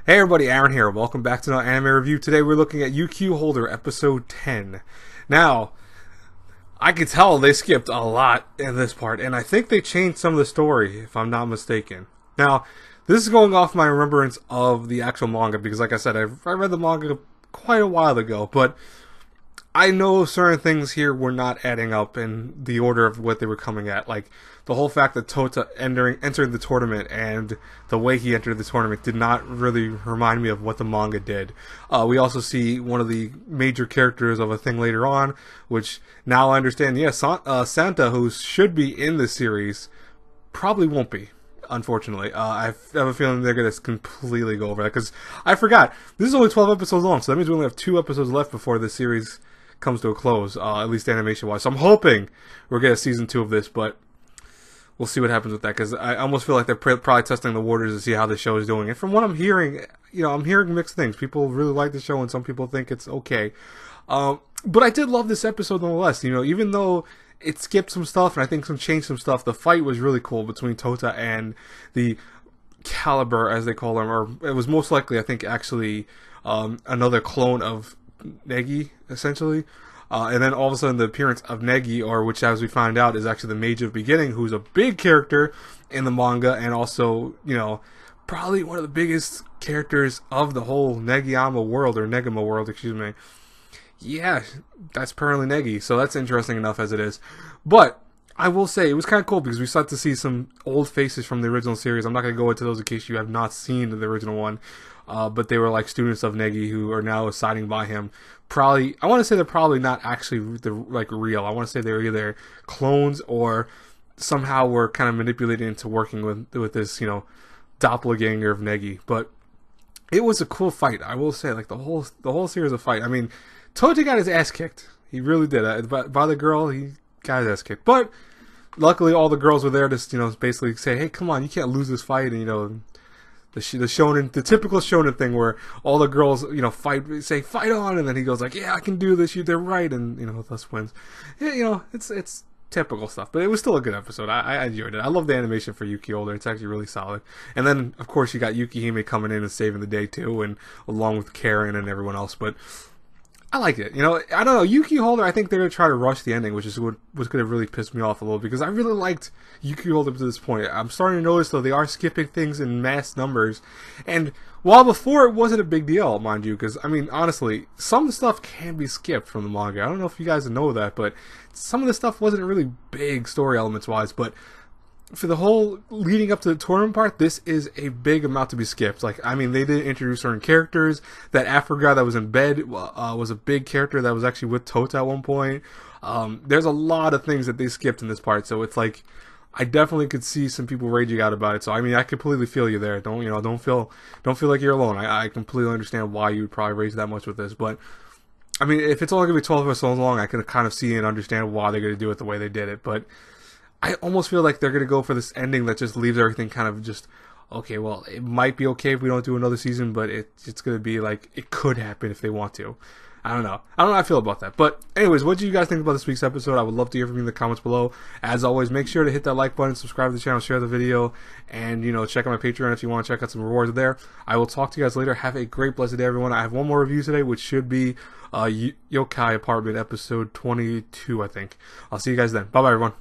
Hey everybody, Aaron here. Welcome back to another anime review. Today we're looking at UQ Holder episode 10. Now, I could tell they skipped a lot in this part, and I think they changed some of the story, if I'm not mistaken. Now, this is going off my remembrance of the actual manga, because like I said, I read the manga quite a while ago, but I know certain things here were not adding up in the order of what they were coming at. Like, the whole fact that Tota entered the tournament and the way he entered the tournament did not really remind me of what the manga did. We also see one of the major characters of a thing later on, which now I understand, yes, Santa, who should be in the series, probably won't be. Unfortunately, I have a feeling they're going to completely go over that, because I forgot, this is only 12 episodes long, so that means we only have 2 episodes left before the series comes to a close, at least animation-wise. So I'm hoping we'll get a season 2 of this, but we'll see what happens with that, because I almost feel like they're probably testing the waters to see how the show is doing. And from what I'm hearing, I'm hearing mixed things. People really like the show, and some people think it's okay. But I did love this episode nonetheless. Even though it skipped some stuff, and I think changed some stuff, the fight was really cool between Tota and the Caliber, as they call them, or it was most likely, I think, actually another clone of Negi, essentially. And then all of a sudden the appearance of Negi, or which as we find out is actually the Mage of Beginning, who's a big character in the manga, and also, probably one of the biggest characters of the whole Negima world, excuse me. Yeah, that's apparently Negi, so that's interesting enough as it is. But I will say, it was kind of cool because we start to see some old faces from the original series. I'm not going to go into those in case you have not seen the original one. But they were like students of Negi who are now siding by him. Probably, I want to say they're probably not actually real. I want to say they're either clones or somehow were kind of manipulated into working with this, doppelganger of Negi. But it was a cool fight. I will say, like the whole series of fight. I mean, Tota got his ass kicked. He really did. By the girl, he got his ass kicked. But luckily, all the girls were there to, basically say, "Hey, come on, you can't lose this fight," and the shonen, the typical shonen thing where all the girls, fight on, and then he goes like, "Yeah, I can do this. They're right," and thus wins. Yeah, it's typical stuff, but it was still a good episode. I enjoyed it. I love the animation for Yuki Holder. It's actually really solid. And then of course you got Yukihime coming in and saving the day too, and along with Karen and everyone else. But I liked it. I don't know. Yuki Holder, I think they're going to try to rush the ending, which is what was going to really piss me off a little, because I really liked Yuki Holder to this point. I'm starting to notice, though, they are skipping things in mass numbers. And while before it wasn't a big deal, mind you, because, I mean, honestly, some stuff can be skipped from the manga. I don't know if you guys know that, but some of the stuff wasn't really big story elements-wise, but for the whole leading up to the tournament part, this is a big amount to be skipped. Like, I mean, they did introduce certain characters. That Afro guy that was in bed was a big character that was actually with Tota at one point. There's a lot of things that they skipped in this part, so it's like, I definitely could see some people raging out about it. So I mean, I completely feel you there. Don't feel like you're alone. I completely understand why you would probably rage that much with this, but I mean, if it's only gonna be 12 episodes long, I can kind of see and understand why they're gonna do it the way they did it, but I almost feel like they're going to go for this ending that just leaves everything kind of just, okay, well, it might be okay if we don't do another season, but it's going to be like, it could happen if they want to. I don't know how I feel about that. But anyways, what do you guys think about this week's episode? I would love to hear from you in the comments below. As always, make sure to hit that like button, subscribe to the channel, share the video, and, check out my Patreon if you want to check out some rewards there. I will talk to you guys later. Have a great, blessed day, everyone. I have one more review today, which should be Yokai Apartment episode 22, I think. I'll see you guys then. Bye-bye, everyone.